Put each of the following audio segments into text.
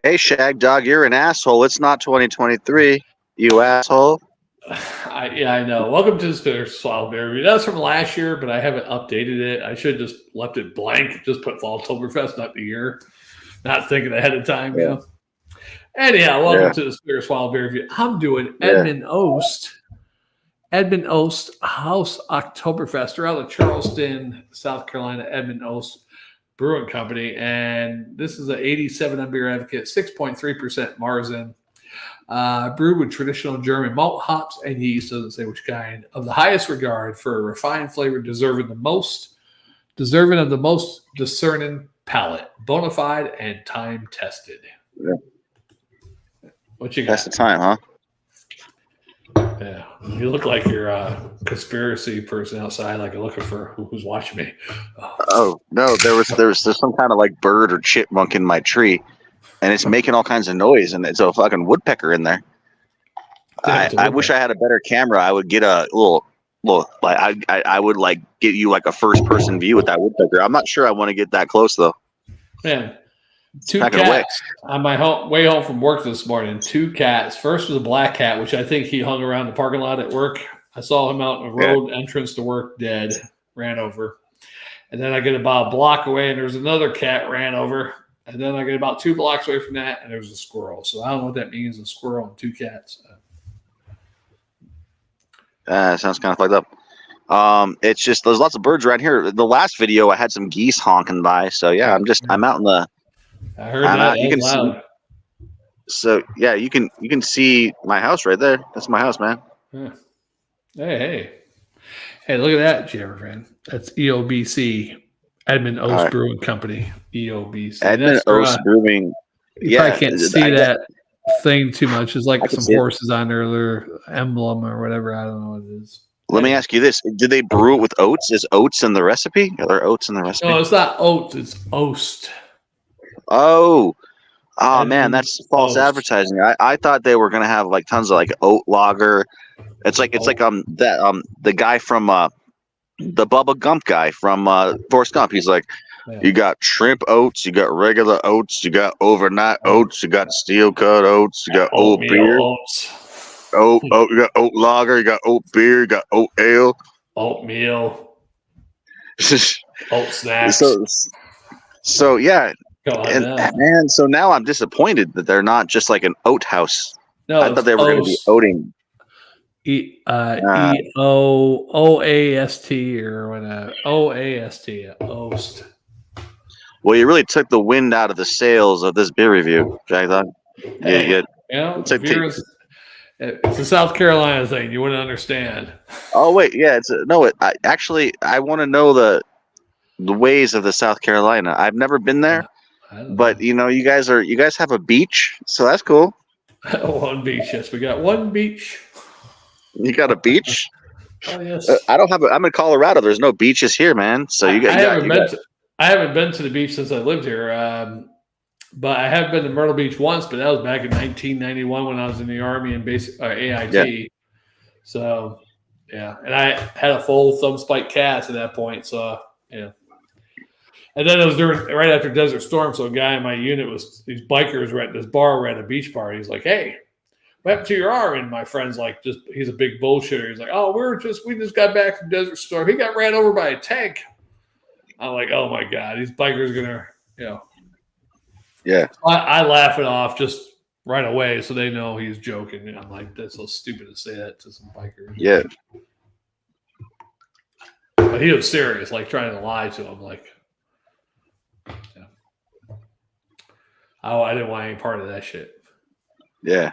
Hey, Shagdog, you're an asshole. It's not 2023, you asshole. I know. Welcome to the Spinners Swallow Beer Review. That's from last year, but I haven't updated it. I should have just left it blank. Just put Oktoberfest, not the year. Not thinking ahead of time, you know. Anyhow, welcome to the Spinners Swallow Beer Review. I'm doing Edmund Oast House Oktoberfest. We're out of Charleston, South Carolina, Edmund Oast Brewing Company. And this is an 87 on Beer Advocate, 6.3% Marzen. Brewed with traditional German malt, hops, and yeast, doesn't say which kind, of the highest regard for a refined flavor, deserving of the most discerning palate, bona fide and time tested. Yeah. What you got? That's the time, huh? Yeah, you look like you're a conspiracy person outside, like looking for who's watching me. Oh no, there's some kind of like bird or chipmunk in my tree, and it's making all kinds of noise, and it's a fucking woodpecker in there. I wish I had a better camera. I would get a little like I would like get you like a first person view with that woodpecker. I'm not sure I want to get that close though. Man, two cats on my way home from work this morning. Two cats. First was a black cat, which I think he hung around the parking lot at work. I saw him out in the road entrance to work, dead, ran over. And then I get about a block away, and there's another cat ran over. And then I get about 2 blocks away from that, and there's a squirrel. So I don't know what that means, a squirrel and 2 cats. Sounds kind of fucked up. It's just there's lots of birds around here. The last video I had some geese honking by. So yeah, I'm out in the. I heard that. You can loud. So yeah, you can see my house right there. That's my house, man. Yeah. Hey, look at that, JammerFan. That's EOBC, Edmund Oast Brewing Company. EOBC. Edmund Oast Brewing. You probably can't see that thing too much. There's like some horses on their emblem or whatever. I don't know what it is. Let me ask you this: did they brew it with oats? Is oats in the recipe? Are there oats in the recipe? No, it's not oats. It's Oast. Oh man, that's false advertising. I thought they were gonna have like tons of like oat lager. It's like the guy from the Bubba Gump guy from Forrest Gump. He's like, you got shrimp oats, you got regular oats, you got overnight oats, you got steel cut oats, you got oat beer, you got oat lager, you got oat beer, you got oat ale, oatmeal, oat snacks. So yeah. And so now I'm disappointed that they're not just like an oat house. No, I thought they were going to be oating. EOAST or whatever. OAST, Oast. Well, you really took the wind out of the sails of this beer review, Shagdog. It's a South Carolina thing. You wouldn't understand. Oh wait, yeah. I want to know the ways of the South Carolina. I've never been there. But you guys have a beach, so that's cool. One beach, yes, we got one beach. You got a beach? Oh yes. I'm in Colorado. There's no beaches here, man. So I haven't been to the beach since I lived here. But I have been to Myrtle Beach once, but that was back in 1991 when I was in the Army and basic AIT. Yeah. So yeah, and I had a full thumb spike cast at that point. So yeah. And then it was right after Desert Storm, so a guy in my unit these bikers were at this bar, we're at a beach party. He's like, "Hey, what happened to your arm?" And my friend's like, he's a big bullshitter. He's like, "Oh, we just got back from Desert Storm. He got ran over by a tank." I'm like, "Oh my God, these bikers are gonna, Yeah. I laugh it off just right away, so they know he's joking. And I'm like, that's so stupid to say that to some bikers. Yeah. But he was serious, like trying to lie to him, like. Oh, I didn't want any part of that shit. Yeah.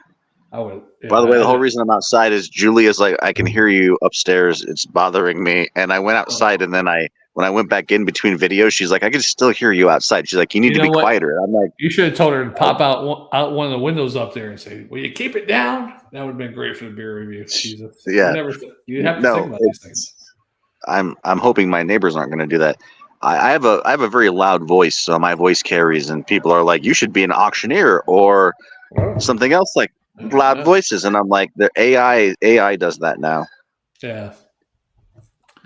I would. By the way, the whole reason I'm outside is Julia's like, I can hear you upstairs. It's bothering me. And I went outside, and then when I went back in between videos, she's like, I can still hear you outside. She's like, you need to be quieter. I'm like, you should have told her to pop out one of the windows up there and say, will you keep it down? That would have been great for the beer review. Jesus. Yeah. You have to think about these things. I'm hoping my neighbors aren't going to do that. I have a very loud voice, so my voice carries, and people are like, you should be an auctioneer or something else like loud voices. And I'm like, the AI does that now. Yeah.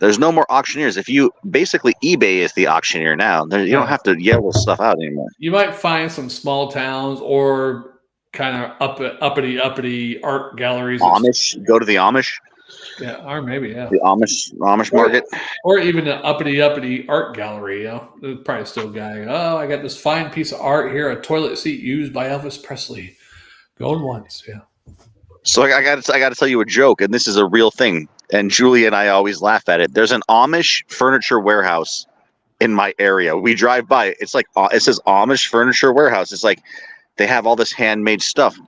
There's no more auctioneers. If you basically eBay is the auctioneer now. You don't have to yell stuff out anymore. You might find some small towns or kind of uppity art galleries. Amish, go to the Amish. Yeah, or maybe the Amish market, or even an uppity art gallery. You know, there's probably still a guy. Oh, I got this fine piece of art here, a toilet seat used by Elvis Presley. Going once, yeah. So I got to tell you a joke, and this is a real thing. And Julie and I always laugh at it. There's an Amish furniture warehouse in my area. We drive by. It's like it says Amish furniture warehouse. It's like they have all this handmade stuff,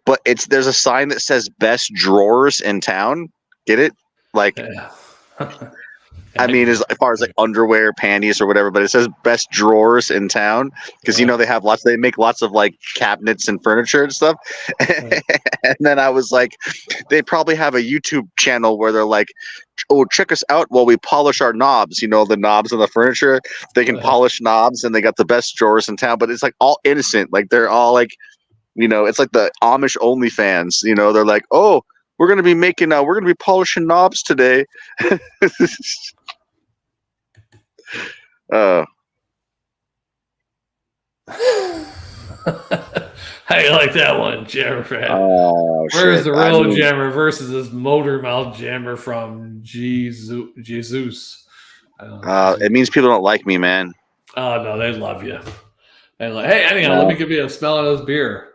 but there's a sign that says best drawers in town. Get it? Like, yeah. I mean, as far as like underwear, panties, or whatever, but it says best drawers in town because they make lots of like cabinets and furniture and stuff. Right. And then I was like, they probably have a YouTube channel where they're like, oh, check us out while we polish our knobs. You know, the knobs on the furniture. They can polish knobs, and they got the best drawers in town. But it's like all innocent. Like they're all like, you know, it's like the Amish OnlyFans. You know, they're like, oh, we're gonna be polishing knobs today. How do you like that one, JammerFan? Oh, where's the real jammer versus this motor mouth jammer from Jesus? It means people don't like me, man. Oh no, they love you. They're like, hey, anyhow, let me give you a smell of this beer.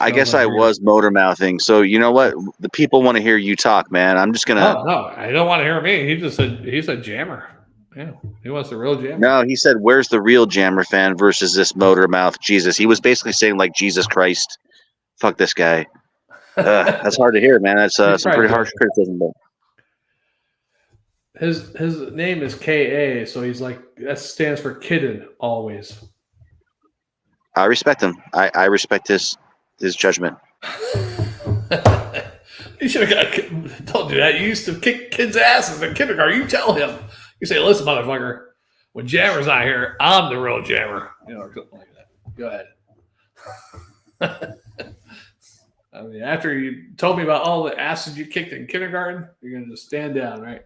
I guess I was motor mouthing. So you know what? The people want to hear you talk, man. I'm just gonna. No, I don't want to hear me. He said jammer. Yeah, he wants the real jammer. No, he said, "Where's the real JammerFan versus this motor mouth Jesus?" He was basically saying like Jesus Christ. Fuck this guy. That's hard to hear, man. That's some pretty harsh criticism. But his name is K.A., so he's like that stands for kidden always. I respect him. I respect his judgment. You should have don't do that. You used to kick kids' asses in kindergarten. You tell him. You say, listen, motherfucker, when Jammer's not here, I'm the real Jammer. You know, or something like that. Go ahead. I mean, after you told me about all the asses you kicked in kindergarten, you're going to just stand down, right?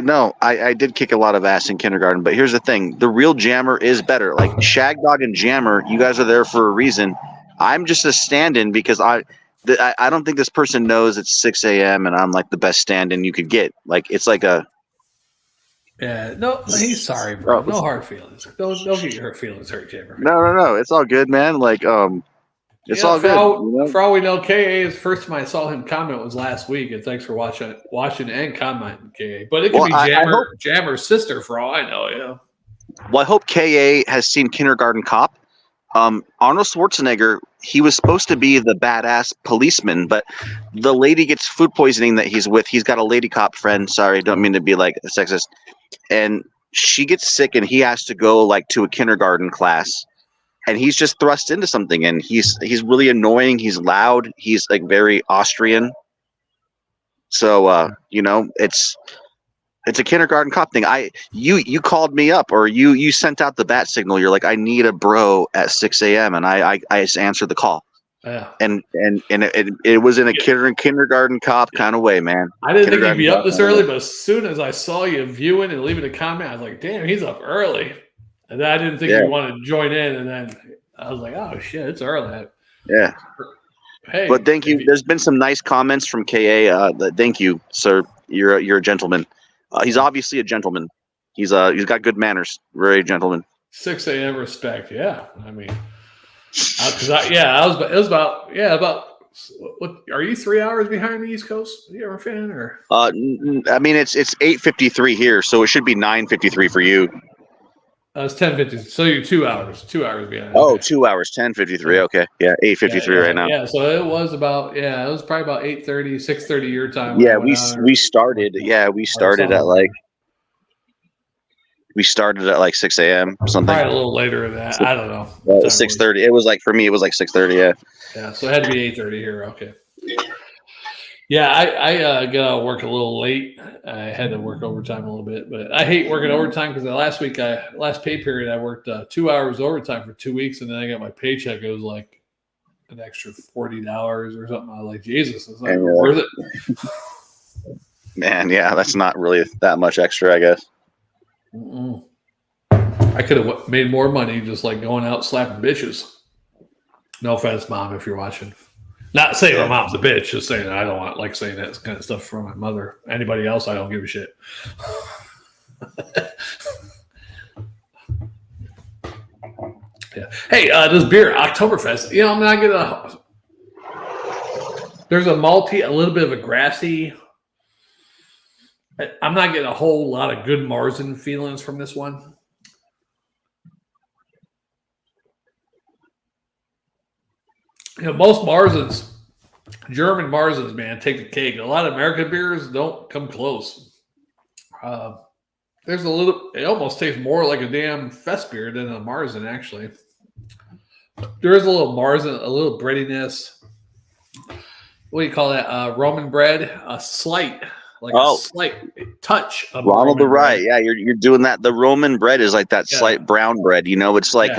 No, I did kick a lot of ass in kindergarten, but here's the thing. The real Jammer is better. Like Shagdog and Jammer, you guys are there for a reason. I'm just a stand-in because I don't think this person knows it's 6 a.m. and I'm like the best stand-in you could get. Like, it's like a... Yeah, no, he's sorry, bro. No hard feelings. Don't get your feelings hurt, Jammer. No. It's all good, man. Like, it's all good. For all we know, KA is first time I saw him comment was last week, and thanks for watching and commenting, KA. But it could be Jammer's sister for all I know, yeah. Well, I hope KA has seen Kindergarten Cop. Arnold Schwarzenegger, he was supposed to be the badass policeman, but the lady gets food poisoning that he's with. He's got a lady cop friend. Sorry, don't mean to be like a sexist. And she gets sick and he has to go like to a kindergarten class. And he's just thrust into something, and he's really annoying. He's loud. He's like very Austrian. So you know, it's a kindergarten cop thing. You called me up, or you sent out the bat signal. You're like, I need a bro at 6 a.m. and I just answered the call. Yeah. And it was in a kindergarten cop kind of way, man. I didn't think you'd be up this early, but as soon as I saw you viewing and leaving a comment, I was like, damn, he's up early. And then I didn't think you wanted to join in, and then I was like, oh shit, it's early. Yeah. Hey, but thank you. There's been some nice comments from KA. Thank you, sir. You're a gentleman. He's obviously a gentleman. He's got good manners. Very gentleman. 6 a.m. respect. Yeah, I mean, it was about. What are you 3 hours behind the East Coast? Are you a fan or? I mean, it's 8:53 here, so it should be 9:53 for you. It's 10:50. So you're 2 hours. 2 hours behind. Oh, 2 hours. 10:53. Okay. Yeah, 8:53 right now. Yeah. So it was probably about 8:30, 6:30 your time. Yeah, we started. Yeah, we started at like 6 a.m. something. Probably a little later than that. I don't know. 6:30. It was like for me. It was like 6:30. Yeah. Yeah. So it had to be 8:30 here. Okay. Yeah, I got out of work a little late. I had to work overtime a little bit, but I hate working overtime because last pay period, I worked 2 hours overtime for 2 weeks, and then I got my paycheck. It was like an extra $40 or something. I was like, Jesus, it's not worth it. Man, yeah, that's not really that much extra, I guess. Mm-mm. I could have made more money just like going out slapping bitches. No offense, Mom, if you're watching. Not saying my mom's a bitch, just saying I don't want like saying that kind of stuff from my mother. Anybody else, I don't give a shit. Yeah. Hey, this beer, Oktoberfest. You know, I'm not gonna. There's a malty, a little bit of a grassy. I'm not getting a whole lot of good Marzen feelings from this one. You know, most Marzens, German Marzens, man, take the cake. A lot of American beers don't come close. There's a little. It almost tastes more like a damn fest beer than a Marzen, actually. There is a little Marzen, a little breadiness. What do you call that? Roman bread, a slight touch of Ronald Roman the Right. bread. Yeah, you're doing that. The Roman bread is like that slight brown bread. You know, it's like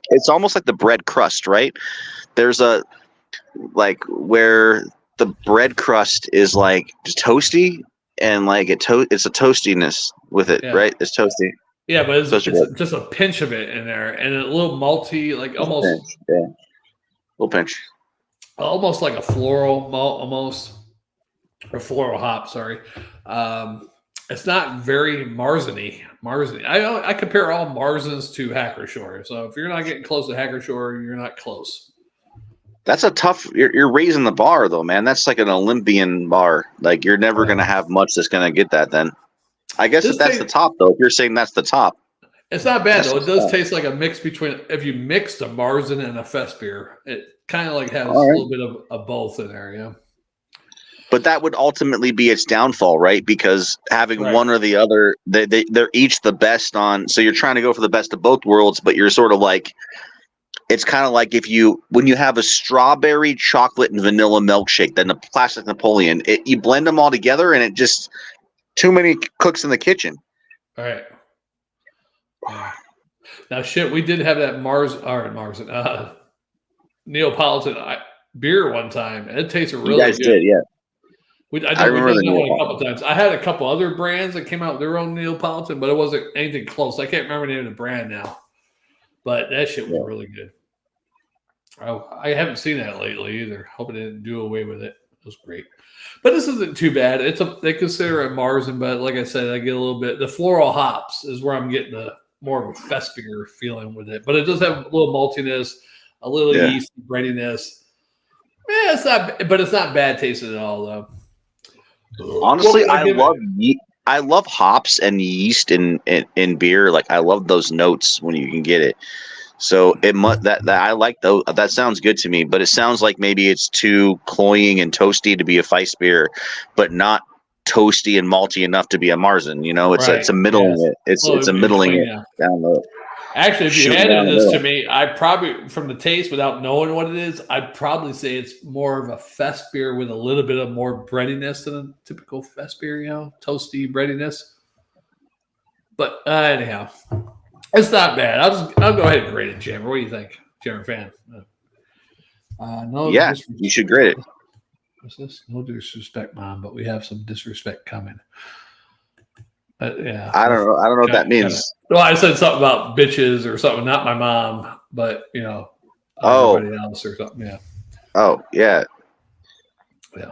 it's almost like the bread crust, right? There's a like where the bread crust is like toasty and like it's a toastiness with it, right? It's toasty. Yeah, but it's just a pinch of it in there, and a little malty, like almost little pinch, almost like a floral malt, almost or floral hop. Sorry, it's not very Marzeny. I compare all Marzens to Hackershore. So if you're not getting close to Hackershore, you're not close. That's a tough. You're raising the bar though, man. That's like an Olympian bar. Like you're never gonna have much that's gonna get that. Then I guess if that's the top though. If you're saying that's the top, it's not bad though. It does taste like a mix between. If you mixed a Marzen and a fest beer, it kind of like has a little bit of both in there. Yeah. But that would ultimately be its downfall, right? Because having one or the other, they're each the best on. So you're trying to go for the best of both worlds, but you're sort of like. It's kind of like when you have a strawberry, chocolate, and vanilla milkshake, then a classic Napoleon. You blend them all together, and it just too many cooks in the kitchen. All right. Now, shit, we did have that Neapolitan beer one time, and it tasted really good. You guys did, yeah. I remember that one a couple times. I had a couple other brands that came out with their own Neapolitan, but it wasn't anything close. I can't remember the name of the brand now, but that shit was really good. I haven't seen that lately either. Hope it didn't do away with it. It was great. But this isn't too bad. They consider it Marzen, but like I said, I get a little bit. The floral hops is where I'm getting more of a fest beer feeling with it. But it does have a little maltiness, a little yeast breadiness. Yeah, it's not bad tasting at all though. Honestly, I love hops and yeast in beer. Like I love those notes when you can get it. So that I like those. That sounds good to me, but it sounds like maybe it's too cloying and toasty to be a Feist beer, but not toasty and malty enough to be a Marzen. You know, it's a middling it. It's a middling it down low. Actually, if you handed this to me, I probably, from the taste, without knowing what it is, I'd probably say it's more of a fest beer with a little bit of more breadiness than a typical fest beer. You know, toasty breadiness. But anyhow. It's not bad. I'll go ahead and grade it, Jammer. What do you think, JammerFan? You should grade it. What's this? No disrespect, Mom, but we have some disrespect coming. Yeah, I don't know what that means. Well, I said something about bitches or something. Not my mom, but everybody else or something. Yeah. Oh yeah.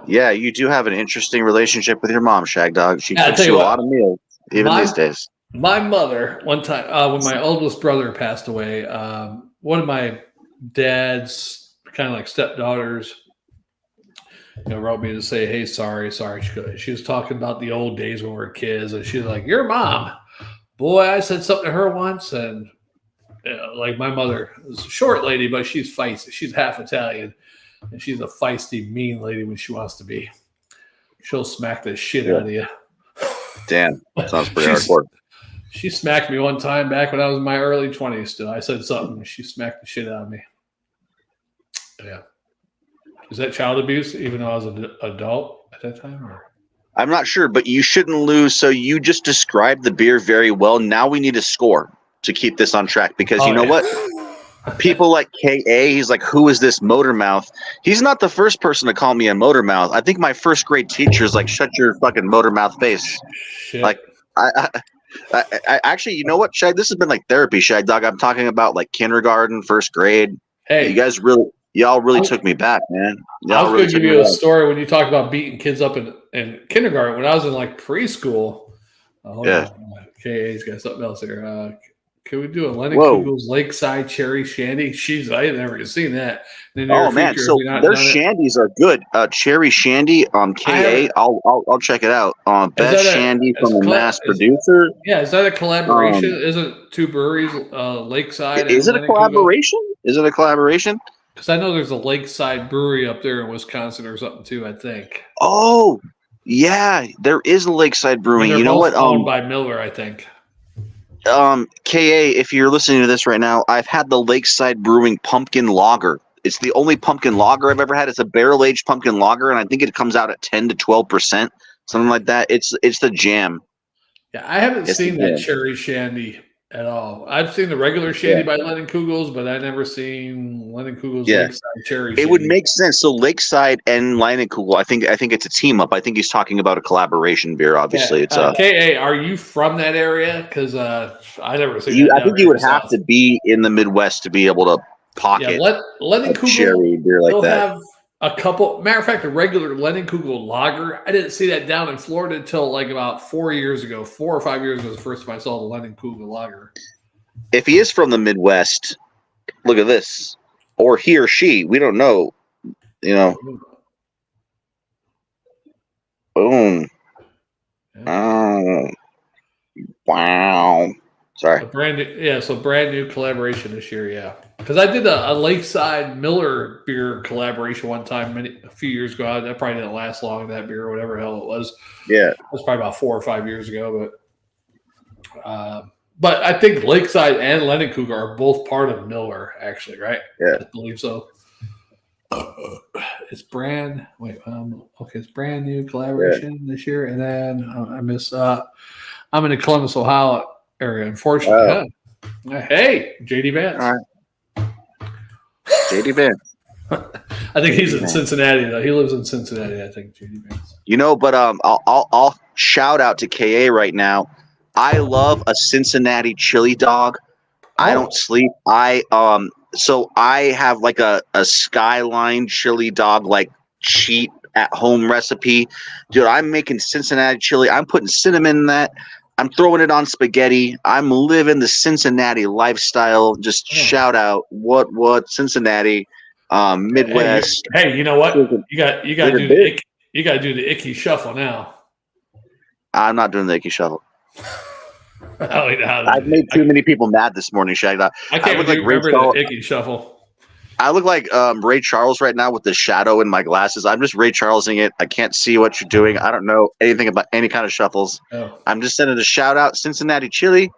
Yeah, you do have an interesting relationship with your mom, Shagdog. She cooks you a lot of meals, even these days. My mother, one time, when my oldest brother passed away, one of my dad's kind of like stepdaughters, wrote me to say, "Hey, sorry." She was talking about the old days when we were kids, and she was like, "Your mom, boy." I said something to her once, and like my mother is a short lady, but she's feisty. She's half Italian, and she's a feisty, mean lady when she wants to be. She'll smack the shit out of you. Damn, sounds pretty hardcore. She smacked me one time back when I was in my early 20s still. I said something, and she smacked the shit out of me. Yeah. Is that child abuse, even though I was an adult at that time? Or? I'm not sure, but you shouldn't lose. So you just described the beer very well. Now we need a score to keep this on track because you know what? people like KA, he's like, who is this motor mouth? He's not the first person to call me a motor mouth. I think my first grade teacher is like, shut your fucking motor mouth face. Shit. Like, I actually, you know what, Shag? This has been like therapy, Shag Dog. I'm talking about like kindergarten, first grade. Hey, y'all really took me back, man. I was going to give you a story when you talked about beating kids up in kindergarten. When I was in like preschool, hold on. KA's got something else here. Can we do a Lennon Kugel's Lakeside Cherry Shandy? I had never seen that. Oh man, so their shandies are good. Cherry Shandy on KA. I'll check it out. Best shandy from a mass producer. Yeah, is that a collaboration? Isn't two breweries, Lakeside? Is it a collaboration? Is it a collaboration? Because I know there's a Lakeside brewery up there in Wisconsin or something too. I think. Oh yeah, there is a Lakeside Brewing. You know what? Owned by Miller, I think. KA, if you're listening to this right now, I've had the Lakeside Brewing Pumpkin Lager. It's the only pumpkin lager I've ever had. It's a barrel-aged pumpkin lager, and I think it comes out at 10 to 12%, something like that. It's the jam. Yeah, I haven't seen that Cherry Shandy at all. I've seen the regular Shandy by Lennon Kugel's, but I've never seen Lennon Kugel's Lakeside Cherry Shandy. It would make sense. So Lakeside and Lennon Kugel, I think it's a team up. I think he's talking about a collaboration beer. Obviously, it's KA. Are you from that area? Because I never seen that. I think you would have to be in the Midwest to be able to pocket Lennon Kugel cherry beer like that. Have a couple. Matter of fact, a regular Lennon Kugel lager. I didn't see that down in Florida until like about 4 years ago. 4 or 5 years ago was the first time I saw the Lennon Kugel lager. If he is from the Midwest, look at this. Or he or she, we don't know. You know. Boom. Oh. Wow. Sorry. Brand new collaboration this year, yeah. Because I did a Lakeside Miller beer collaboration one time a few years ago. That probably didn't last long, that beer or whatever the hell it was. Yeah. It was probably about 4 or 5 years ago. But I think Lakeside and Lennon Kugel are both part of Miller, actually, right? Yeah. I believe so. It's brand new collaboration this year. And then I'm in the Columbus, Ohio area, unfortunately. Hey, JD Vance. All right. JD Vance. I think he's in Cincinnati, though. He lives in Cincinnati, I think, JD Vance. You know, but I'll shout out to KA right now. I love a Cincinnati chili dog. I don't sleep. So I have like a Skyline chili dog, like cheap at home recipe. Dude, I'm making Cincinnati chili. I'm putting cinnamon in that. I'm throwing it on spaghetti. I'm living the Cincinnati lifestyle. Just shout out what Cincinnati, Midwest. Hey, you know what? You got to do the icky shuffle now. I'm not doing the icky shuffle. I've made too many people mad this morning, Shagdog. I can't remember the icky shuffle. I look like Ray Charles right now with the shadow in my glasses. I'm just Ray Charlesing it. I can't see what you're doing. I don't know anything about any kind of shuffles. Oh. I'm just sending a shout out Cincinnati chili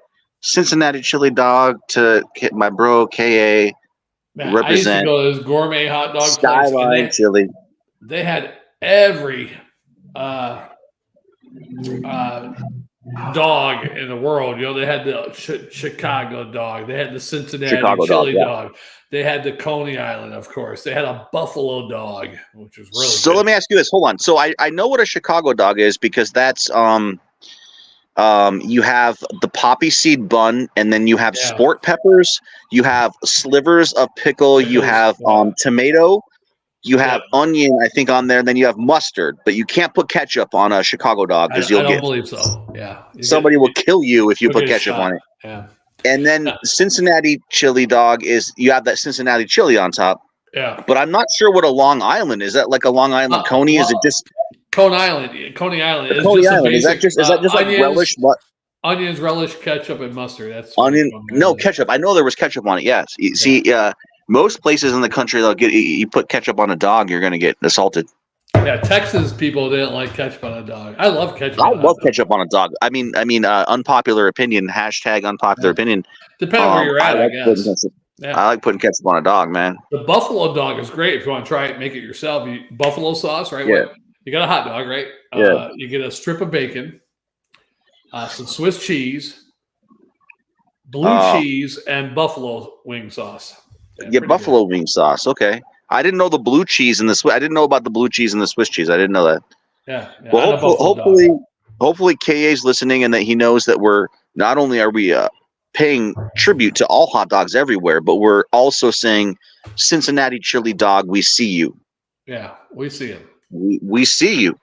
dog to my bro KA. Man, I used to go to this gourmet hot dog Skyline chili. They had every dog in the world. You know, they had the Chicago dog. They had the Cincinnati chili dog. They had the Coney Island, of course. They had a buffalo dog, which was really So good. let me ask you this. Hold on. So I know what a Chicago dog is because that's you have the poppy seed bun, and then you have sport peppers, you have slivers of pickle, you have tomato, you have onion, I think, on there, and then you have mustard. But you can't put ketchup on a Chicago dog because I don't believe so. Yeah, somebody will kill you if you put ketchup on it. Yeah. And then Cincinnati chili dog is you have that Cincinnati chili on top. Yeah. But I'm not sure what a Long Island is. That like a Long Island Coney? Is it just Coney Island? Coney Island is Coney just Island. Is that just like relish? Onions, relish, ketchup, and mustard. That's onion. No ketchup. I know there was ketchup on it. Yes. See, most places in the country they'll get you put ketchup on a dog, you're gonna get assaulted. Yeah, Texas people didn't like ketchup on a dog. I love ketchup. I love ketchup on a dog. I mean, unpopular opinion. # unpopular opinion. Depending on where you're at, I guess. I like putting ketchup on a dog, man. The buffalo dog is great if you want to try it, make it yourself. Buffalo sauce, right? Yeah. You got a hot dog, right? You get a strip of bacon, some Swiss cheese, blue cheese, and buffalo wing sauce. Yeah, buffalo wing sauce. Okay, I didn't know the blue cheese and the Swiss. I didn't know about the blue cheese and the Swiss cheese. I didn't know that. Yeah. Well, hopefully, KA's listening and that he knows that we're not only are we paying tribute to all hot dogs everywhere, but we're also saying, Cincinnati chili dog, we see you. Yeah, we see him. We see you.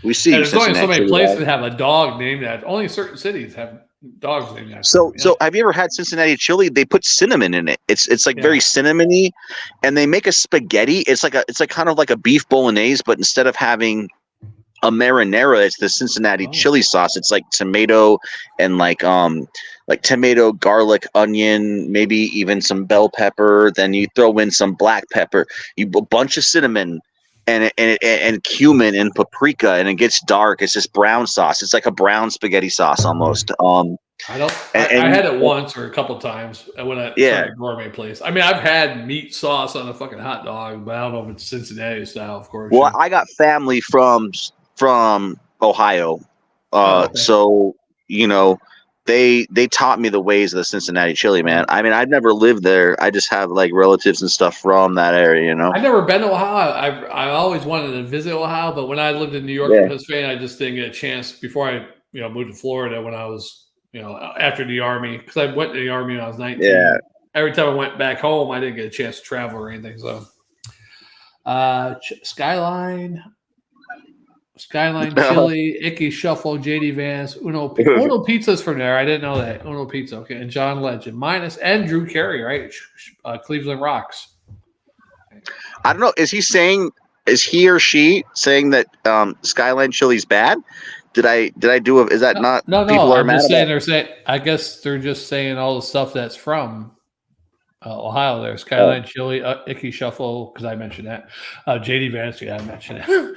We see you. There's only so many places that have a dog named that. Only certain cities have dogs named that. So have you ever had Cincinnati chili? They put cinnamon in it. It's like very cinnamony, and they make a spaghetti. It's like kind of like a beef bolognese, but instead of having a marinara, it's the Cincinnati chili sauce. It's like tomato and like tomato, garlic, onion, maybe even some bell pepper. Then you throw in some black pepper, a bunch of cinnamon and cumin and paprika, and it gets dark. It's just brown sauce. It's like a brown spaghetti sauce almost. I had it once or a couple times when I started a gourmet place. I mean, I've had meat sauce on a fucking hot dog, but I don't know if it's Cincinnati style, of course. Well, I got family from Ohio, so they taught me the ways of the Cincinnati chili, man. I mean, I've never lived there. I just have like relatives and stuff from that area, I've never been to Ohio. I always wanted to visit Ohio, but when I lived in New York and Pennsylvania, I just didn't get a chance before I moved to Florida when I was after the Army, because I went to the Army when I was 19. Yeah. Every time I went back home, I didn't get a chance to travel or anything. So, Skyline Chili, Icky Shuffle, JD Vance, Uno Pizza's from there. I didn't know that. Uno Pizza, okay. And John Legend, and Drew Carey, right? Cleveland Rocks. I don't know. Is he or she saying that Skyline Chili's bad? Did I do it? Is that not? No. I'm just saying they're saying. I guess they're just saying all the stuff that's from Ohio. There's Skyline Chili, Icky Shuffle, because I mentioned that. JD Vance, I mentioned it.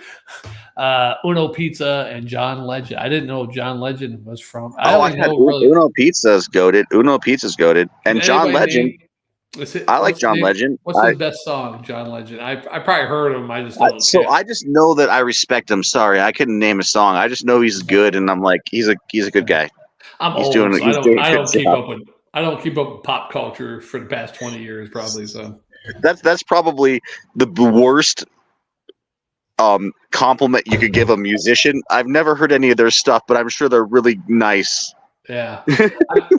Uno Pizza and John Legend. I didn't know John Legend was from. Uno Pizza's goated. Uno Pizza's goated, and John Legend. I like John Legend. What's his best song, John Legend? I probably heard him. I just don't. I just know that I respect him. Sorry, I couldn't name a song. I just know he's good, and I'm like, he's a good guy. I'm old, so I don't keep up with pop culture for the past 20 years, probably. So that's probably the worst compliment you could give a musician. I've never heard any of their stuff, but I'm sure they're really nice. Yeah,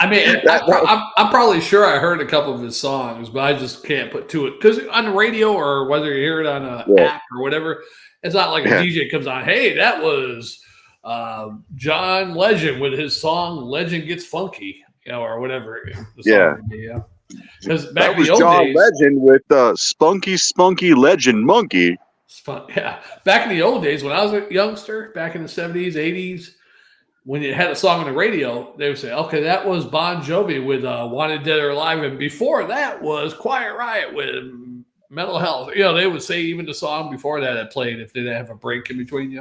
I mean, I'm probably sure I heard a couple of his songs, but I just can't put to it because on the radio or whether you hear it on an app or whatever, it's not like a DJ comes on. Hey, that was John Legend with his song "Legend Gets Funky," or whatever. The song would be, because back in the old days, Legend with Spunky Legend Monkey. Back in the old days when I was a youngster, back in the 70s, 80s. When you had a song on the radio, they would say, okay, that was Bon Jovi with Wanted Dead or Alive. And before that was Quiet Riot with Mental Health. They would say even the song before that played if they didn't have a break in between,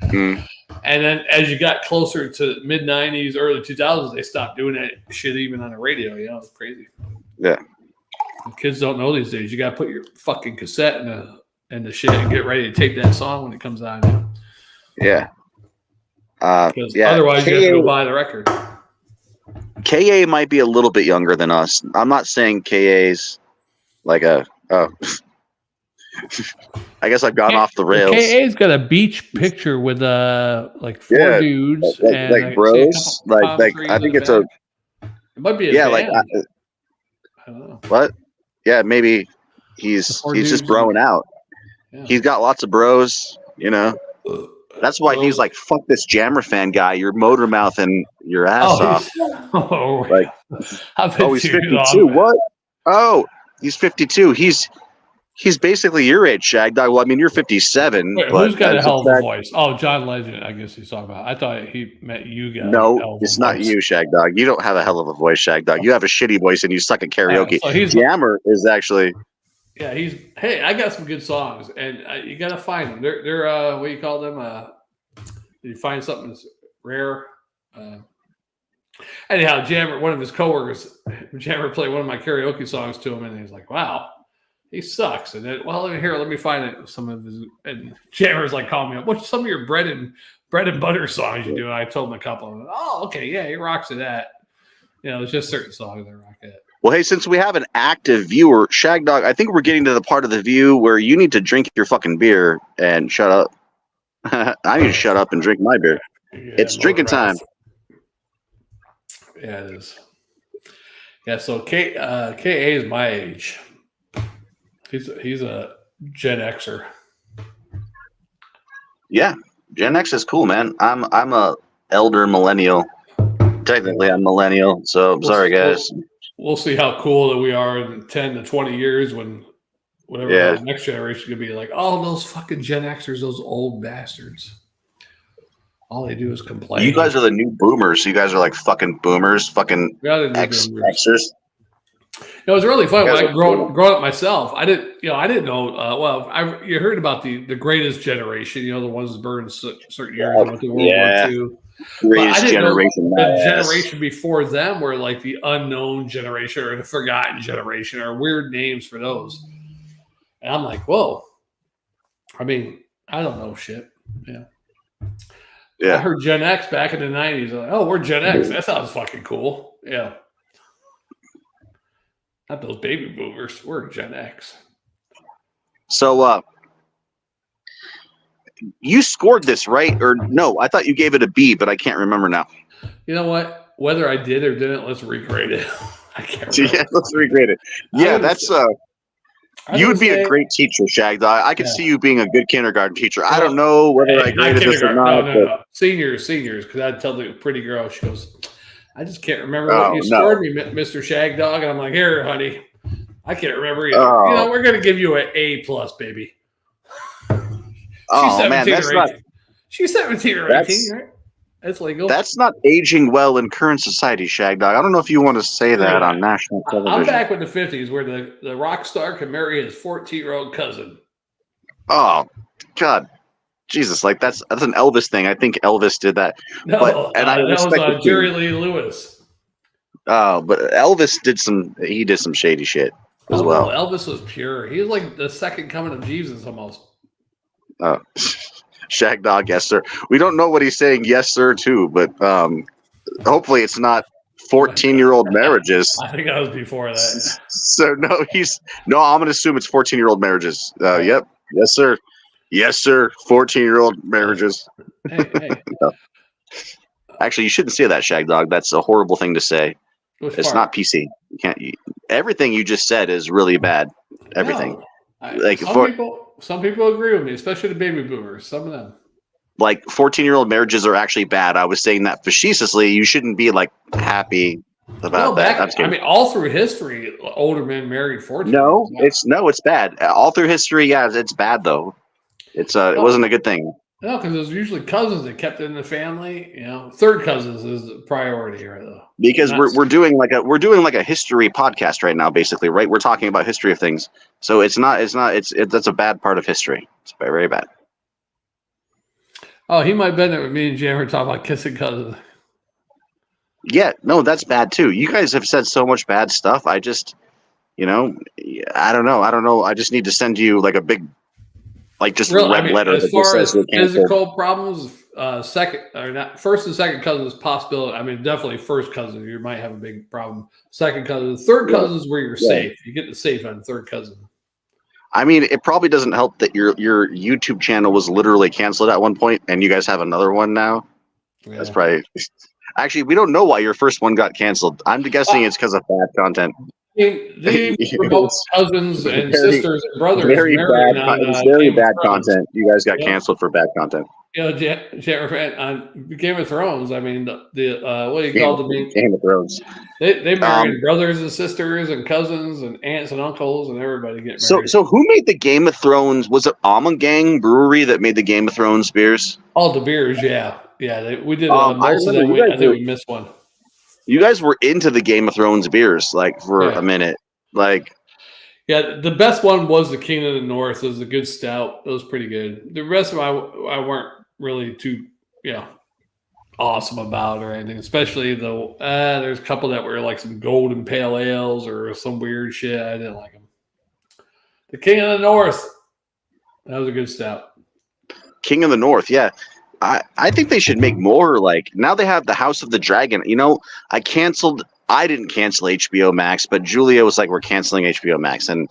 And then as you got closer to mid-90s, early 2000s, they stopped doing that shit even on the radio. It's crazy. Yeah. The kids don't know these days. You got to put your fucking cassette in the shit and get ready to tape that song when it comes on. Yeah. Otherwise, you have to go buy the record. KA might be a little bit younger than us. I'm not saying KA's like I guess I've gone off the rails. KA's got a beach picture with like four dudes and like bros. I think it's it might be a band. I don't know. What? Yeah, maybe he's just broing out. Yeah. He's got lots of bros, That's why he's like, fuck this JammerFan guy. You're motor mouthing your ass off. He's 52. What? Oh, he's 52. He's basically your age, Shagdog. Well, I mean, you're 57. Wait, who's got a hell of a voice? Oh, John Legend, I guess he's talking about. I thought he meant you guys. No, it's not you, Shagdog. You don't have a hell of a voice, Shagdog. You have a shitty voice and you suck at karaoke. So Jammer is actually... Yeah, hey, I got some good songs, and you got to find them. They're what do you call them? You find something that's rare. Anyhow, Jammer, one of his coworkers, Jammer played one of my karaoke songs to him, and he's like, "Wow, he sucks." And then, let me find it. Some of his, and Jammer's like calling me up. What's some of your bread and butter songs you do? And I told him a couple. Oh, okay, yeah, he rocks at that. It's just certain songs that rock at. Well, hey, since we have an active viewer, Shagdog, I think we're getting to the part of the view where you need to drink your fucking beer and shut up. I need to shut up and drink my beer. Yeah, it's drinking time. Yeah, it is. Yeah, so KA is my age. He's a Gen Xer. Yeah, Gen X is cool, man. I'm a elder millennial. Technically, I'm millennial, so I'm sorry, guys. We'll see how cool that we are in 10 to 20 years when whatever the next generation could be like, oh, those fucking Gen Xers, those old bastards. All they do is complain. You guys are the new boomers. You guys are like fucking boomers, fucking Xers. It was really fun when I growing up myself. I didn't know. You heard about the greatest generation. You know, the ones that burned certain years and went to World War II. Greatest generation. The generation before them were like the unknown generation or the forgotten generation or weird names for those. And I'm like, whoa. I mean, I don't know shit. Yeah. I heard Gen X back in the 90s. Like, oh, we're Gen X. That sounds fucking cool. Yeah. Not those baby boomers. We're Gen X. So, you scored this, right? Or no, I thought you gave it a B, but I can't remember now. You know what? Whether I did or didn't, let's regrade it. I can't remember. Yeah, let's regrade it. Yeah, that's you would be a great teacher, Shagdog. I could see you being a good kindergarten teacher. I don't know whether I graded this or not. No. Seniors, because I'd tell the pretty girl, she goes, I just can't remember what you scored me, Mr. Shagdog. And I'm like, here, honey, I can't remember either. You know, we're going to give you an A+, baby. She's 17 or 18, right? That's legal. That's not aging well in current society, Shagdog. I don't know if you want to say that on national television. I'm back with the 50s where the rock star can marry his 14-year-old cousin. Oh, God. Jesus, like that's an Elvis thing. I think Elvis did that. No, that was Jerry Lee Lewis. Oh, but Elvis did some shady shit as well. No, Elvis was pure. He was like the second coming of Jesus almost. Oh. Shagdog, yes, sir. We don't know what he's saying, yes, sir, to, but hopefully it's not 14-year-old marriages. I think that was before that. So, I'm going to assume it's 14-year-old marriages. Yep. Yes, sir. Yes, sir. 14-year-old marriages. Hey. No. Actually, you shouldn't say that, Shagdog. That's a horrible thing to say. It's not PC. You can't. Everything you just said is really bad. Everything. No. Some people agree with me, especially the baby boomers. Some of them. Like 14-year-old marriages are actually bad. I was saying that facetiously. You shouldn't be like happy about that. I mean, all through history, older men married 14. It's bad. All through history, yeah, it's bad though. It wasn't a good thing. No, because it was usually cousins that kept it in the family. You know, third cousins is the priority, right? Though. Because we're doing like a history podcast right now, basically, right? We're talking about history of things. So that's a bad part of history. It's very, very bad. Oh, he might have been there with me and Jammer talking about kissing cousins. Yeah, no, that's bad too. You guys have said so much bad stuff. I just, I don't know. I just need to send you like a big, like just red letter. As far as physical problems, first and second cousins possibility. I mean, definitely first cousins, you might have a big problem. Second cousin, third cousins where you're safe. You get the safe on third cousin. I mean, it probably doesn't help that your YouTube channel was literally canceled at one point, and you guys have another one now. Yeah. That's probably actually we don't know why your first one got canceled. I'm guessing it's because of bad content. They promote cousins and sisters and brothers. Very bad content. You guys got canceled for bad content. JammerFan on Game of Thrones. I mean, what do you call them? Game of Thrones. They married brothers and sisters and cousins and aunts and uncles and everybody get married. So who made the Game of Thrones? Was it Gang Brewery that made the Game of Thrones beers? All the beers, yeah. We did most of them. I think we missed one. You guys were into the Game of Thrones beers, like for a minute, like. Yeah, the best one was the King of the North. It was a good stout. It was pretty good. The rest of them I weren't really too, awesome about or anything. Especially though, there's a couple that were like some golden pale ales or some weird shit. I didn't like them. The King of the North, that was a good stout. King of the North, yeah. I think they should make more like now they have the House of the Dragon. I canceled I didn't cancel HBO Max, but Julia was like, "We're canceling HBO Max," and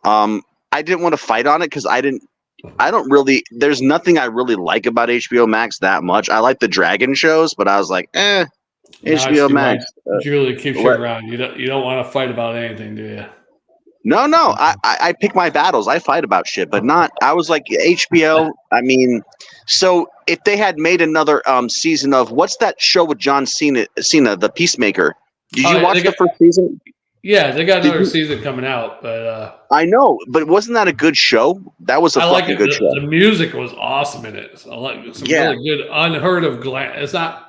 I didn't want to fight on it because I don't really. There's nothing I really like about HBO Max that much. I like the Dragon shows, but I was like, HBO Max. Julia keeps you around. You don't want to fight about anything, do you? No. I pick my battles. I fight about shit, but not. I was like HBO. I mean, so if they had made another season of what's that show with John Cena, the Peacemaker? Did you watch the first season? Yeah, they got another season coming out, but I know, but wasn't that a good show? That was a fucking good show. The music was awesome in it. I like some really good, unheard of It's not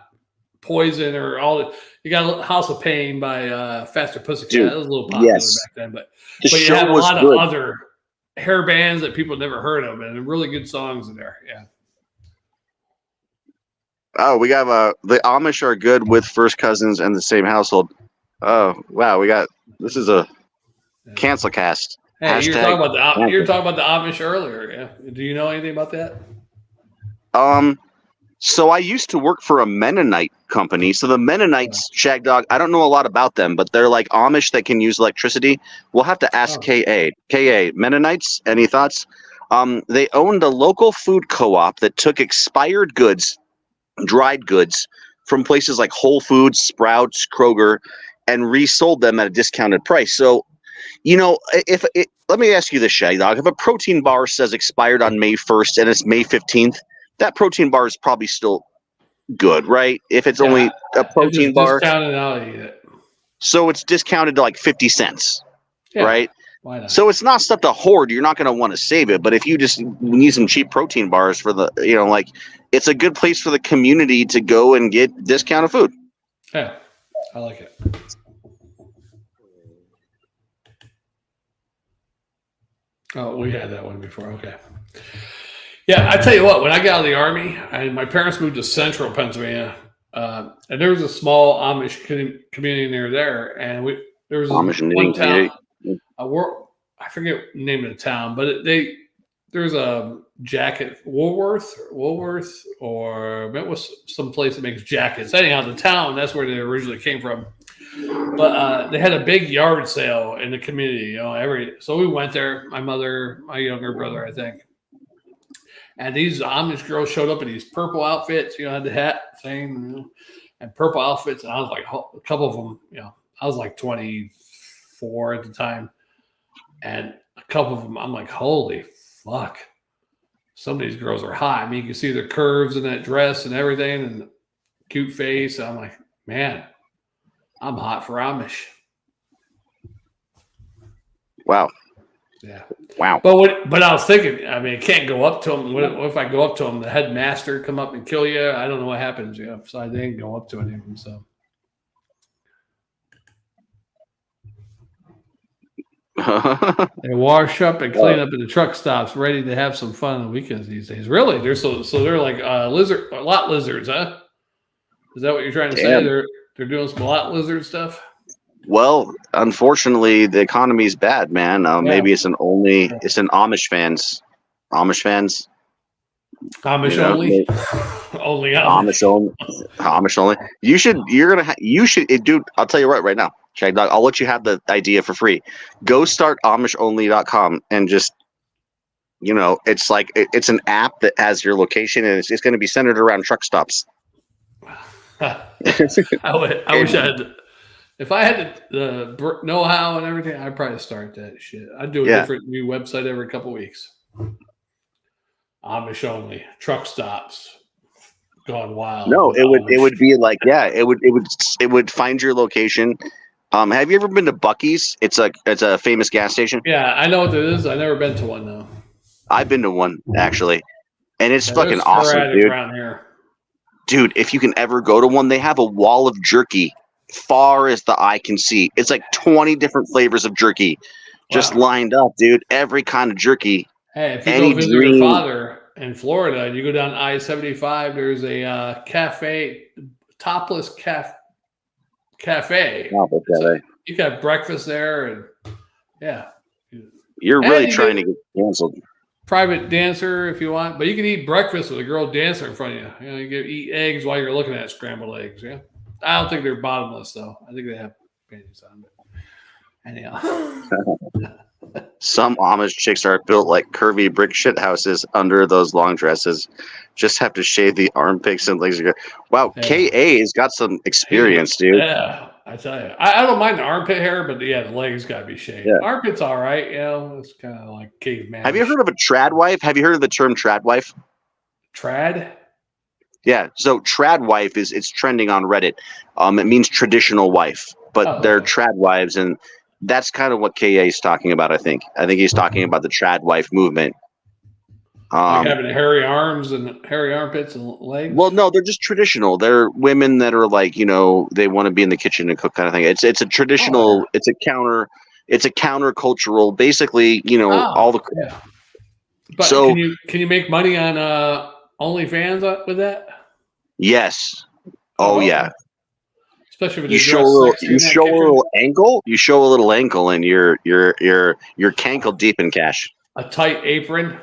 Poison or all that. You got House of Pain by Faster Pussycat. That was a little popular back then, but you have a lot of other hair bands that people never heard of, and really good songs in there. Yeah. Oh, we got the Amish are good with first cousins and the same household. Oh wow, this is a cancel cast. Hey, you're talking about the Amish earlier. Yeah. Do you know anything about that? So I used to work for a Mennonite company. So the Mennonites, Shagdog, I don't know a lot about them, but they're like Amish that can use electricity. We'll have to ask KA. Mennonites, any thoughts? They owned a local food co-op that took expired goods, dried goods, from places like Whole Foods, Sprouts, Kroger, and resold them at a discounted price. So, let me ask you this, Shagdog. If a protein bar says expired on May 1st and it's May 15th, that protein bar is probably still good, right? If it's only a protein bar. Discounted, I'll eat it. So it's discounted to like 50 cents, right? Why not? So it's not stuff to hoard. You're not going to want to save it. But if you just need some cheap protein bars for the, it's a good place for the community to go and get discounted food. Yeah, I like it. Oh, we had that one before. Okay. Yeah, I tell you what, when I got out of the Army, my parents moved to central Pennsylvania, and there was a small Amish community near there, and there was one town. I forget the name of the town, but there's a jacket, Woolworth, or it was some place that makes jackets. Anyhow, the town, that's where they originally came from. But they had a big yard sale in the community, so we went there, my mother, my younger brother, I think. And these Amish girls showed up in these purple outfits, had the hat thing, and purple outfits. And I was like, a couple of them, I was like 24 at the time. And a couple of them, I'm like, holy fuck. Some of these girls are hot. I mean, you can see their curves in that dress and everything and cute face. I'm like, man, I'm hot for Amish. Wow. Yeah. Wow. But I was thinking, I mean, I can't go up to them. What if I go up to them, the headmaster come up and kill you? I don't know what happens. So I didn't go up to any of them. So. They wash up and clean up in the truck stops, ready to have some fun on the weekends these days. Really? They're like lot lizards, huh? Is that what you're trying to say? They're doing some lot lizard stuff? Well, unfortunately, the economy is bad, man. Maybe it's an Amish fans. Amish fans. Amish only. Only Amish. Amish only. You should, dude. I'll tell you right now, Shagdog. I'll let you have the idea for free. Go start AmishOnly.com and just, it's like it's an app that has your location and it's going to be centered around truck stops. I wish I had. If I had the know-how and everything, I'd probably start that shit. I'd do a different new website every couple of weeks. Amish only, truck stops, gone wild. No, it would be like it would find your location. Have you ever been to Buc-ee's? It's a famous gas station. Yeah, I know what it is. I've never been to one though. I've been to one actually, and it's fucking awesome, dude. Around here. Dude, if you can ever go to one, they have a wall of jerky far as the eye can see. It's like 20 different flavors of jerky just lined up, dude. Every kind of jerky. Hey, if you go visit your father in Florida and you go down I-75, there's a cafe, Topless Cafe. You got breakfast there, and you're really trying to get canceled. Private dancer if you want, but you can eat breakfast with a girl dancer in front of you. You can eat eggs while you're looking at scrambled eggs. Yeah, I don't think they're bottomless though. I think they have panties on. But anyhow. Some Amish chicks are built like curvy brick shit houses under those long dresses. Just have to shave the armpits and legs. Wow, Yeah. KA's got some experience, dude. Yeah, I tell you. I don't mind the armpit hair, but yeah, the legs got to be shaved. Yeah. Armpit's all right. It's kind of like caveman. Have you heard of a trad wife? Have you heard of the term trad wife? Trad? Yeah, so trad wife it's trending on Reddit. It means traditional wife, but they're trad wives, and that's kind of what KA is talking about. I think he's talking about the trad wife movement. Like having hairy arms and hairy armpits and legs. Well, no, they're just traditional. They're women that are like, they want to be in the kitchen and cook kind of thing. It's a traditional. It's a countercultural. Basically, all the. Yeah. But so can you make money on OnlyFans with that? Yes. Oh yeah. Especially when you show a little ankle. You show a little ankle, and you're cankle deep in cash. A tight apron.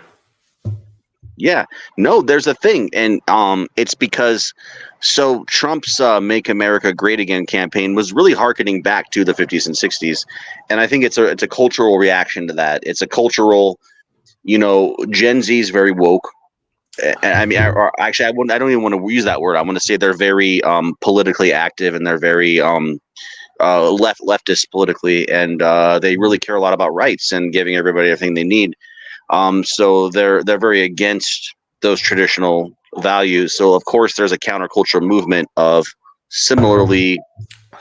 Yeah. No, there's a thing, and it's because Trump's "Make America Great Again" campaign was really harkening back to the 50s and 60s, and I think it's a cultural reaction to that. It's a cultural, Gen Z is very woke. I mean, I don't even want to use that word. I want to say they're very politically active, and they're very leftist politically, and they really care a lot about rights and giving everybody everything they need. So they're very against those traditional values. So of course, there's a countercultural movement of similarly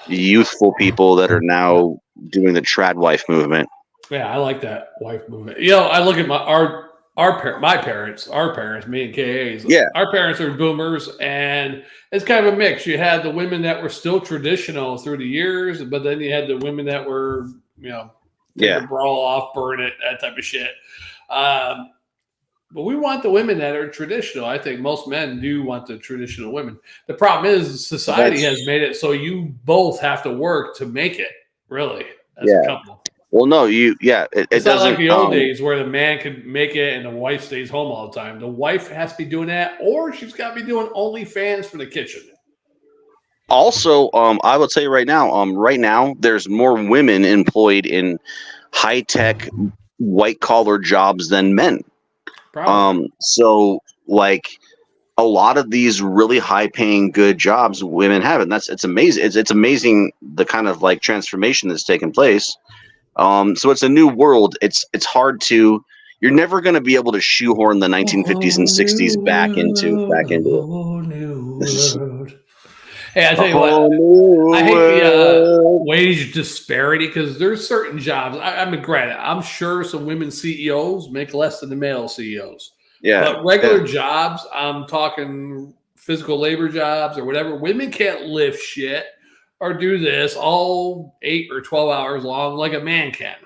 youthful people that are now doing the trad wife movement. Yeah, I like that wife movement. I look at my parents, me and KA's. Yeah. Our parents are boomers, and it's kind of a mix. You had the women that were still traditional through the years, but then you had the women that were, brawl off, burn it, that type of shit. But we want the women that are traditional. I think most men do want the traditional women. The problem is society has made it so you both have to work to make it, really, as a couple. Well, no, it it's doesn't. Not like the old days where the man could make it and the wife stays home all the time. The wife has to be doing that, or she's got to be doing OnlyFans for the kitchen. Also, I will tell you right now, there's more women employed in high-tech, white-collar jobs than men. Probably. So, like, a lot of these really high-paying, good jobs women have, and it's amazing. It's amazing the kind of like transformation that's taken place. So it's a new world. It's hard to. You're never going to be able to shoehorn the 1950s and 60s back into it. Hey, I tell you what, I hate the wage disparity because there's certain jobs. I mean, granted, I'm sure some women CEOs make less than the male CEOs. Yeah, but regular jobs, I'm talking physical labor jobs or whatever. Women can't lift shit or do this all 8 or 12 hours long like a man can.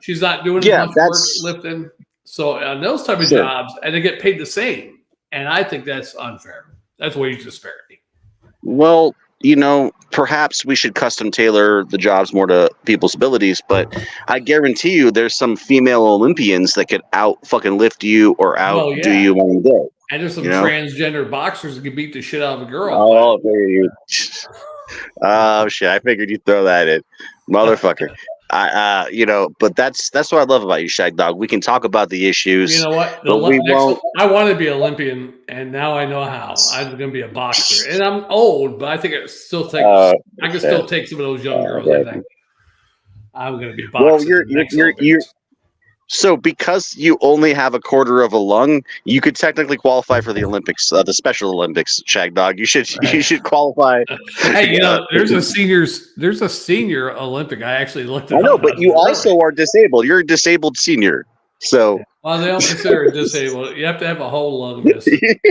She's not doing as much work lifting. So on those type of jobs, and they get paid the same. And I think that's unfair. That's wage disparity. Well, perhaps we should custom tailor the jobs more to people's abilities, but I guarantee you there's some female Olympians that could out fucking lift you or outdo you one day. And there's some transgender boxers that can beat the shit out of a girl. Oh, oh shit! I figured you'd throw that in, motherfucker. But that's what I love about you, Shagdog. We can talk about the issues. You know what? I want to be an Olympian, and now I know how. I'm going to be a boxer, and I'm old, but I think it still takes. I can still take some of those young girls. I think I'm going to be a boxer. Well, you're. So because you only have a quarter of a lung, you could technically qualify for the Olympics, the Special Olympics, Shagdog. You should qualify. Hey, there's a senior Olympic. I actually looked at. I know, but you also are disabled. You're a disabled senior. So well, they don't consider it disabled. You have to have a whole lung.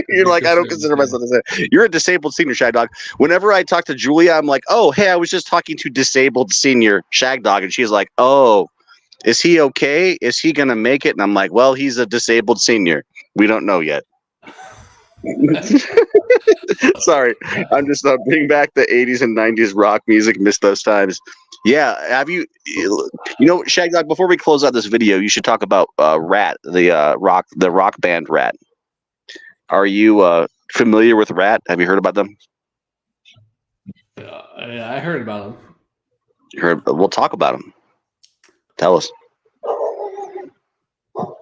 You're like, I don't consider myself disabled. You're a disabled senior, Shagdog. Whenever I talk to Julia, I'm like, oh, hey, I was just talking to disabled senior Shagdog, and she's like, oh. Is he okay? Is he going to make it? And I'm like, well, he's a disabled senior. We don't know yet. Sorry. I'm just bringing back the 80s and 90s rock music. Missed those times. Yeah. Have you Shagdog, before we close out this video, you should talk about Rat, the rock band Rat. Are you familiar with Rat? Have you heard about them? Yeah, I heard about them. We'll talk about him. Tell us.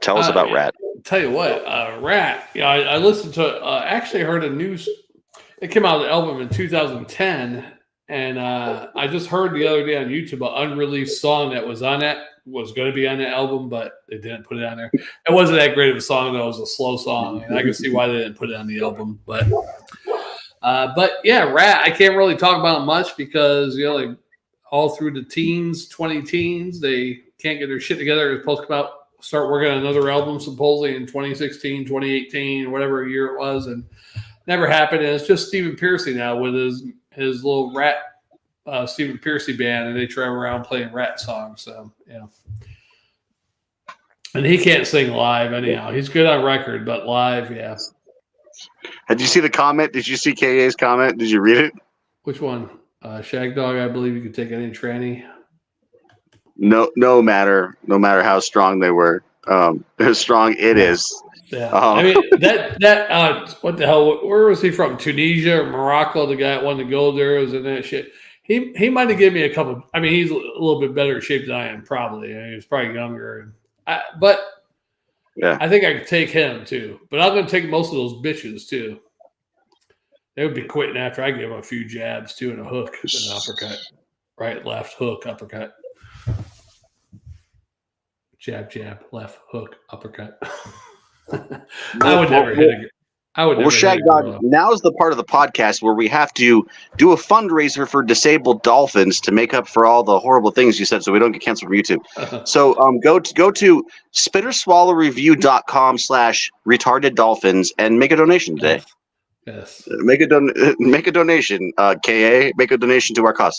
Tell us about Rat. Tell you what, Rat. Yeah, I listened to. Actually, heard a news. It came out of the album in 2010, and I just heard the other day on YouTube an unreleased song that was on that was going to be on the album, but they didn't put it on there. It wasn't that great of a song, though. It was a slow song, and I can see why they didn't put it on the album. But yeah, Rat. I can't really talk about it much because like all through the teens, 20 teens, they can't get their shit together. They're supposed to come out, start working on another album supposedly in 2016, 2018, whatever year it was, and never happened. And it's just Stephen Pearcy now with his little Rat Stephen Pearcy band, and they travel around playing Rat songs. So yeah, and he can't sing live anyhow. He's good on record, but live, yeah. Did you see the comment? Did you see KA's comment? Did you read it? Which one? Shagdog, I believe you could take any tranny. No matter how strong they were, how strong it is. Yeah, I mean that what the hell? Where was he from? Tunisia or Morocco? The guy that won the gold arrows and that shit. He might have given me a couple. I mean, he's a little bit better shape than I am, probably. I mean, he's probably younger, but yeah, I think I could take him too. But I'm going to take most of those bitches too. They would be quitting after I give them a few jabs too, and a hook, an uppercut, right, left, hook, uppercut. Jab, jab, left, hook, uppercut. I would never hit a. Well, Shagdog, now's the part of the podcast where we have to do a fundraiser for disabled dolphins to make up for all the horrible things you said, so we don't get canceled from YouTube. So go to spitterswallowreview.com/retarded dolphins and make a donation today. Yes. Make a donation, KA. Make a donation to our cause.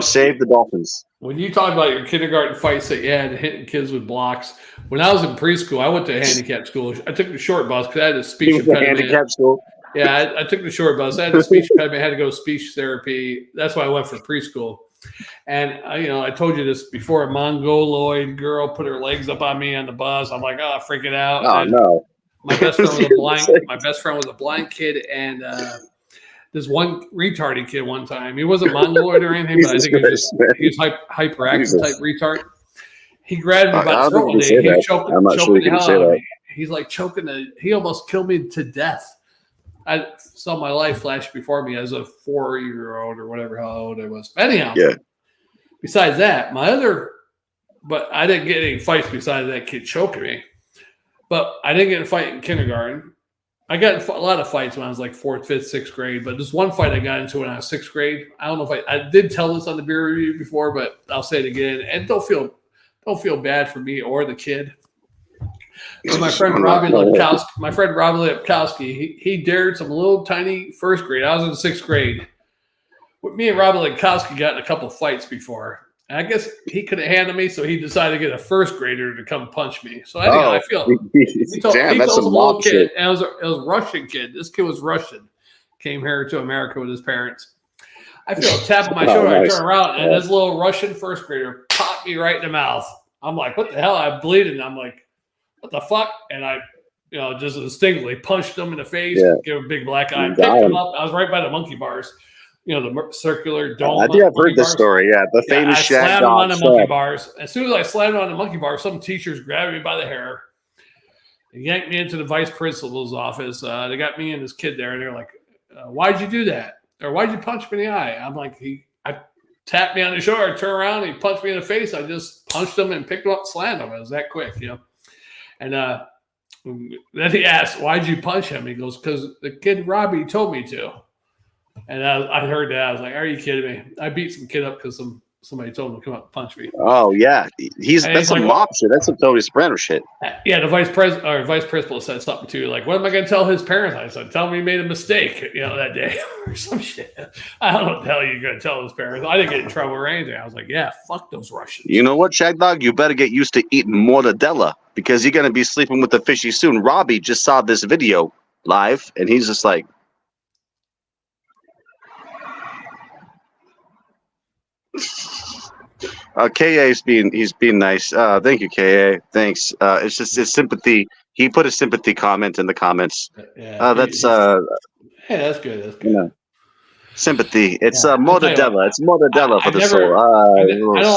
Save the dolphins. When you talk about your kindergarten fights that you had hitting kids with blocks, when I was in preschool, I went to a handicapped school. I took the short bus because I had a speech impediment. Handicapped school? Yeah, I took the short bus. I had a speech impediment. I had to go to speech therapy. That's why I went for preschool. And I told you this before. A Mongoloid girl put her legs up on me on the bus. I'm like, freaking out. Oh, no. My best friend was a blind kid, and this one retarded kid one time. He wasn't mongoloid or anything, but I think he was hyperactive type retard. He grabbed me by the throat one day. He was choking the hell out of me. He's like he almost killed me to death. I saw my life flash before me as a 4-year-old or whatever how old I was. Anyhow, besides that, but I didn't get any fights besides that kid choking me. But I didn't get in a fight in kindergarten. I got in a lot of fights when I was like 4th, 5th, 6th grade. But there's one fight I got into when I was 6th grade. I don't know if I did tell this on the beer review before, but I'll say it again. And don't feel bad for me or the kid. But my friend Robbie Lepkowski, he dared some little tiny 1st grade. I was in 6th grade. Me and Robbie Lepkowski got in a couple fights before. And I guess he could have handled me, so he decided to get a 1st grader to come punch me. So I feel he told a little kid, and it was a Russian kid. This kid was Russian, came here to America with his parents. I feel a tap on my shoulder. Nice. I turn around, and this little Russian 1st grader popped me right in the mouth. I'm like, what the hell? I'm bleeding. I'm like, what the fuck? And I, just instinctively punched him in the face, gave him a big black eye, picked him up. I was right by the monkey bars. The circular dome. I think I've heard this story. Yeah, the famous Shagdog. I slammed him on the monkey bars. As soon as I slammed him on the monkey bars, some teachers grabbed me by the hair and yanked me into the vice principal's office. They got me and this kid there, and they're like, "Why'd you do that? Or why'd you punch me in the eye?" I'm like, I tapped me on the shoulder, I turned around, and he punched me in the face. I just punched him and picked him up, and slammed him. It was that quick, And then he asked, "Why'd you punch him?" He goes, "Because the kid Robbie told me to." And I heard that. I was like, "Are you kidding me?" I beat some kid up because somebody told him to come up and punch me. Oh yeah, that's some mob shit. That's some Tony Soprano shit. Yeah, the vice principal said something too. Like, what am I going to tell his parents? I said, "Tell him he made a mistake, that day or some shit." I don't know what the hell you're going to tell his parents. I didn't get in trouble or anything. I was like, "Yeah, fuck those Russians." You know what, Shagdog? You better get used to eating mortadella because you're going to be sleeping with the fishy soon. Robbie just saw this video live, and he's just like. KA's he's being nice. Thank you, KA. Thanks. It's just his sympathy. He put a sympathy comment in the comments. Yeah, that's good. That's good. Sympathy. It's Yeah, mortadella. It's mortadella for the soul. I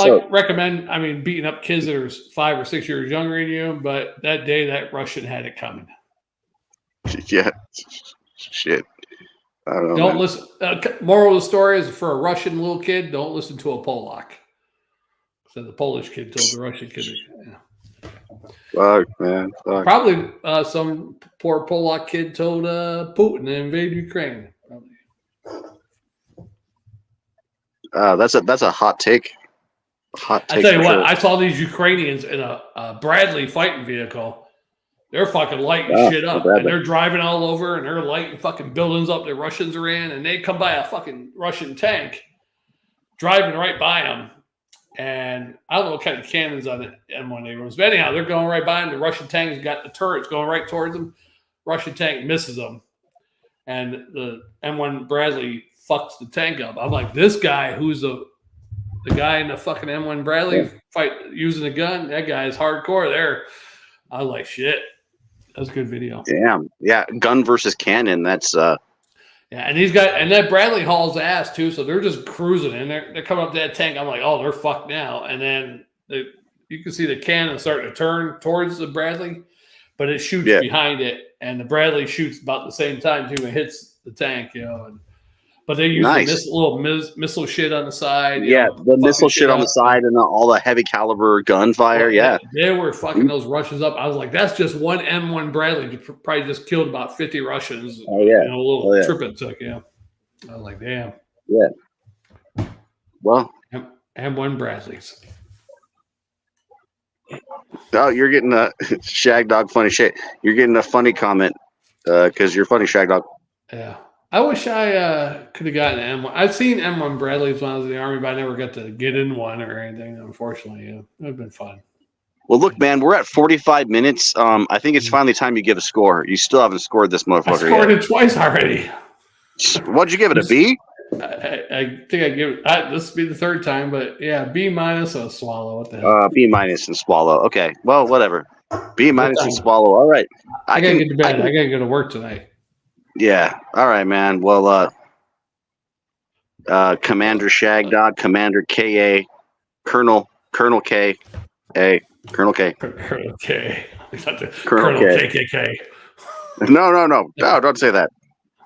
don't recommend. I mean, beating up kids that are 5 or 6 years younger than you, but that day that Russian had it coming. Yeah. Shit. I don't know. Don't listen. Moral of the story is for a Russian little kid, don't listen to a Polak. So the Polish kid told the Russian kid. Fuck, man. Fuck. Probably some poor Polak kid told Putin to invade Ukraine. That's a hot take. Hot take. I tell you what, sure. I saw these Ukrainians in a Bradley fighting vehicle. They're fucking lighting shit up, and they're driving all over, and they're lighting fucking buildings up the Russians are in, and they come by a fucking Russian tank driving right by them. And I don't know what kind of cannons on the M1 Abrams, but anyhow, they're going right by them. The Russian tank's got the turrets going right towards them. Russian tank misses them, and the M1 Bradley fucks the tank up. I'm like, this guy who's the guy in the fucking M1 Bradley fight using a gun, that guy is hardcore there. I was like, shit. That's a good video. Damn. Yeah, gun versus cannon. That's yeah, and he's got, and that Bradley hauls ass too, so they're just cruising, and they're coming up to that tank. I'm like, oh, they're fucked now. And then you can see the cannon starting to turn towards the Bradley, but it shoots behind it, and the Bradley shoots about the same time too. It hits the tank, but they use this little missile shit on the side. The missile shit on the side and all the heavy caliber gunfire. They were fucking those Russians up. I was like, that's just one M1 Bradley. Probably just killed about 50 Russians. Oh, yeah. A little trip it took, I was like, damn. Yeah. Well. M1 Bradleys. Oh, you're getting a Shagdog funny shit. You're getting a funny comment because you're funny, Shagdog. Yeah. I wish I could have gotten an M1. I've seen M1 Bradleys when I was in the Army, but I never got to get in one or anything, unfortunately. It would have been fun. Well, look, man, we're at 45 minutes. I think it's finally time you give a score. You still haven't scored this motherfucker yet. I scored it twice already. What'd you give it, a B? I think I give it, this will be the third time, but yeah, B minus a swallow. What the hell? B minus and swallow. Okay, well, whatever. B minus and swallow. All right. I got to get to bed. I got to go to work tonight. Yeah. All right, man. Well, Commander Shagdog, Commander K.A., Colonel K. A. Colonel K. Colonel K. Colonel KKK. No, don't say that.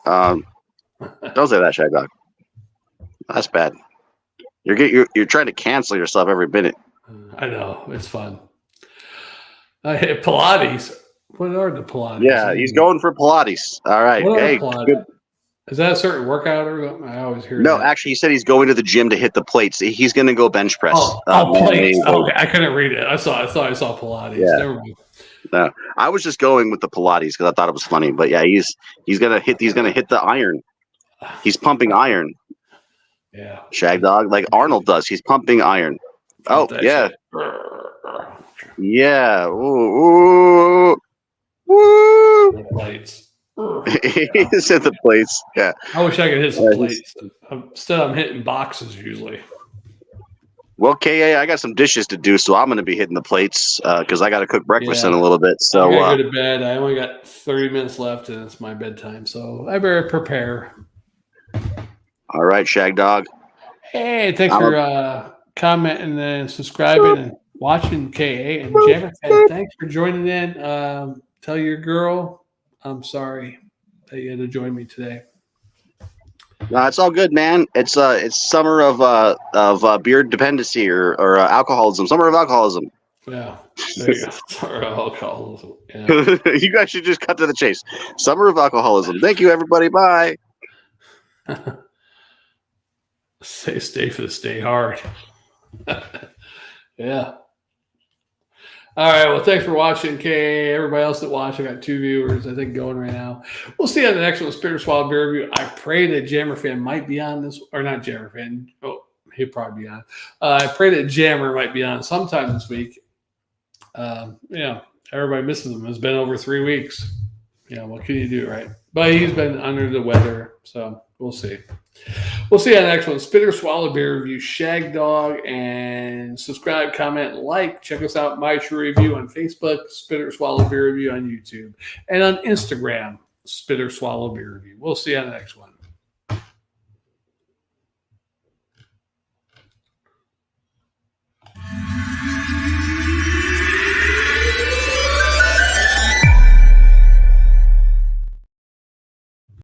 Don't say that, Shagdog. That's bad. You're trying to cancel yourself every minute. I know. It's fun. Pilates. What are the Pilates? Yeah, he's going for Pilates. All right. Hey, good. Is that a certain workout or something? I always hear No, that. actually, he said he's going to the gym to hit the plates. He's going to go bench press. Plates. Okay, I couldn't read it. I thought I saw Pilates. Yeah. Never mind. No, I was just going with the Pilates because I thought it was funny. But yeah, he's gonna hit the iron. He's pumping iron. Yeah. Shagdog, like Arnold does. He's pumping iron. Oh yeah. Yeah. Ooh. Woo! Plates. He's at the plates. Yeah. I wish I could hit some plates. Instead, I'm hitting boxes usually. Well, KA, I got some dishes to do, so I'm going to be hitting the plates because I got to cook breakfast in a little bit. So I gotta go to bed. I only got 30 minutes left, and it's my bedtime, so I better prepare. All right, Shagdog. Hey, thanks for commenting and subscribing and watching, KA and JammerFan. Thanks for joining in. Tell your girl I'm sorry that you had to join me today. No, it's all good, man. It's summer of beer dependency or alcoholism. Summer of alcoholism. Yeah, there you go. Summer of alcoholism. Yeah. You guys should just cut to the chase. Summer of alcoholism. Thank you, everybody. Bye. Stay stay hard. Yeah. All right. Well, thanks for watching, Kay. Everybody else that watched, I got 2 viewers, I think, going right now. We'll see you on the next one, Spirit Swallow Beer Review. I pray that JammerFan might be on this, or not JammerFan. Oh, he'll probably be on. I pray that Jammer might be on sometime this week. Yeah, everybody misses him. It's been over 3 weeks. Yeah, what can you do, right? But he's been under the weather, so we'll see. We'll see you on the next one. Spitter Swallow Beer Review, Shagdog, and subscribe, comment, like. Check us out, My True Review on Facebook, Spitter Swallow Beer Review on YouTube, and on Instagram, Spitter Swallow Beer Review. We'll see you on the next one.